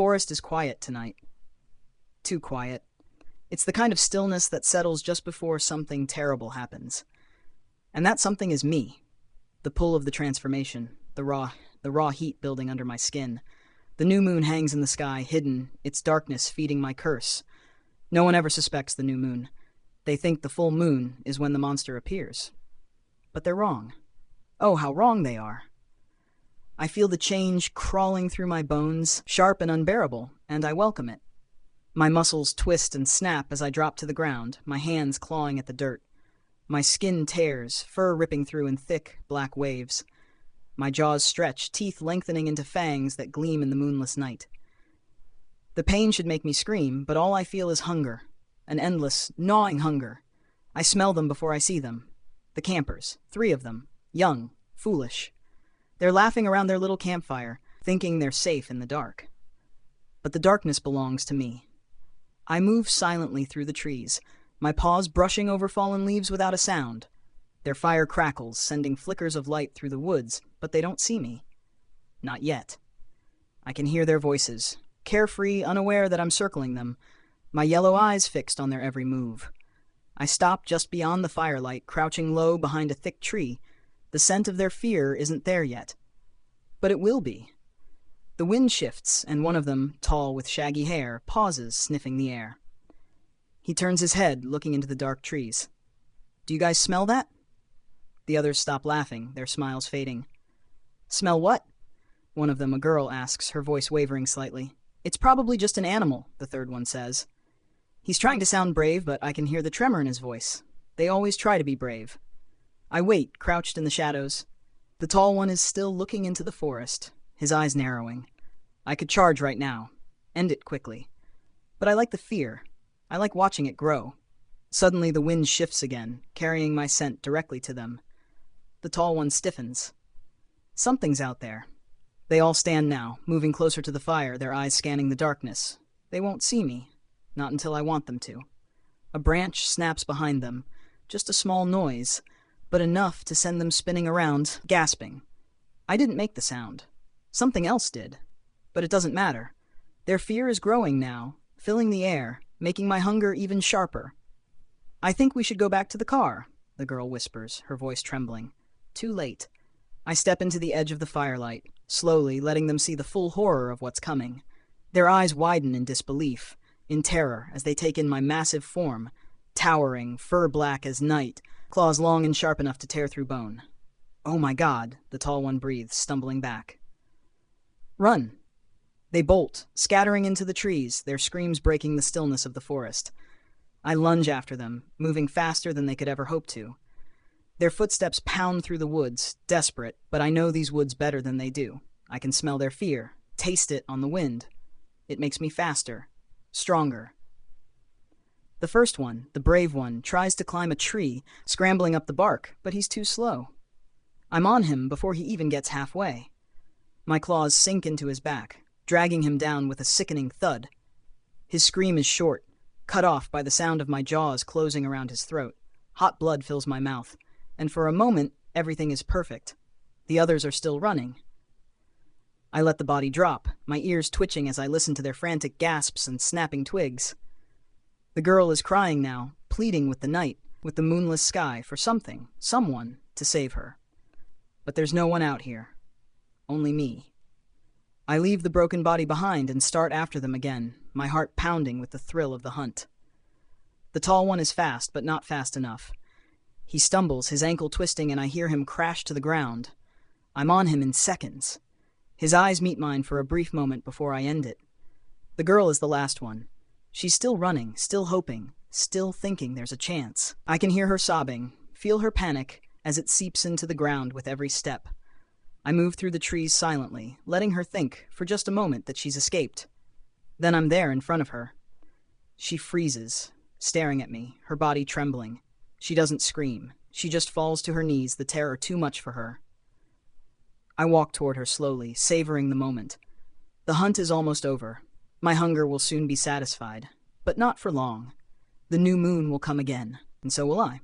forest is quiet tonight. Too quiet. It's the kind of stillness that settles just before something terrible happens. And that something is me. The pull of the transformation, the raw heat building under my skin. The new moon hangs in the sky, hidden, its darkness feeding my curse. No one ever suspects the new moon. They think the full moon is when the monster appears. But they're wrong. Oh, how wrong they are. I feel the change crawling through my bones, sharp and unbearable, and I welcome it. My muscles twist and snap as I drop to the ground, my hands clawing at the dirt. My skin tears, fur ripping through in thick, black waves. My jaws stretch, teeth lengthening into fangs that gleam in the moonless night. The pain should make me scream, but all I feel is hunger. An endless, gnawing hunger. I smell them before I see them. The campers, 3 of them, young, foolish. They're laughing around their little campfire, thinking they're safe in the dark. But the darkness belongs to me. I move silently through the trees, my paws brushing over fallen leaves without a sound. Their fire crackles, sending flickers of light through the woods, but they don't see me. Not yet. I can hear their voices, carefree, unaware that I'm circling them, my yellow eyes fixed on their every move. I stop just beyond the firelight, crouching low behind a thick tree. The scent of their fear isn't there yet. But it will be. The wind shifts, and one of them, tall with shaggy hair, pauses, sniffing the air. He turns his head, looking into the dark trees. Do you guys smell that? The others stop laughing, their smiles fading. Smell what? One of them, a girl, asks, her voice wavering slightly. It's probably just an animal, the third one says. He's trying to sound brave, but I can hear the tremor in his voice. They always try to be brave. I wait, crouched in the shadows. The tall one is still looking into the forest, his eyes narrowing. I could charge right now, end it quickly. But I like the fear. I like watching it grow. Suddenly the wind shifts again, carrying my scent directly to them. The tall one stiffens. Something's out there. They all stand now, moving closer to the fire, their eyes scanning the darkness. They won't see me, not until I want them to. A branch snaps behind them, just a small noise, but enough to send them spinning around, gasping. I didn't make the sound. Something else did. But it doesn't matter. Their fear is growing now, filling the air, making my hunger even sharper. I think we should go back to the car, the girl whispers, her voice trembling. Too late. I step into the edge of the firelight, slowly letting them see the full horror of what's coming. Their eyes widen in disbelief, in terror, as they take in my massive form, towering, fur black as night, claws long and sharp enough to tear through bone. Oh my God, the tall one breathes, stumbling back. Run. They bolt, scattering into the trees, their screams breaking the stillness of the forest. I lunge after them, moving faster than they could ever hope to. Their footsteps pound through the woods, desperate, but I know these woods better than they do. I can smell their fear, taste it on the wind. It makes me faster, stronger. The first one, the brave one, tries to climb a tree, scrambling up the bark, but he's too slow. I'm on him before he even gets halfway. My claws sink into his back, dragging him down with a sickening thud. His scream is short, cut off by the sound of my jaws closing around his throat. Hot blood fills my mouth, and for a moment, everything is perfect. The others are still running. I let the body drop, my ears twitching as I listen to their frantic gasps and snapping twigs. The girl is crying now, pleading with the night, with the moonless sky, for something, someone, to save her. But there's no one out here. Only me. I leave the broken body behind and start after them again, my heart pounding with the thrill of the hunt. The tall one is fast, but not fast enough. He stumbles, his ankle twisting, and I hear him crash to the ground. I'm on him in seconds. His eyes meet mine for a brief moment before I end it. The girl is the last one. She's still running, still hoping, still thinking there's a chance. I can hear her sobbing, feel her panic as it seeps into the ground with every step. I move through the trees silently, letting her think, for just a moment, that she's escaped. Then I'm there in front of her. She freezes, staring at me, her body trembling. She doesn't scream. She just falls to her knees, the terror too much for her. I walk toward her slowly, savoring the moment. The hunt is almost over. My hunger will soon be satisfied, but not for long. The new moon will come again, and so will I.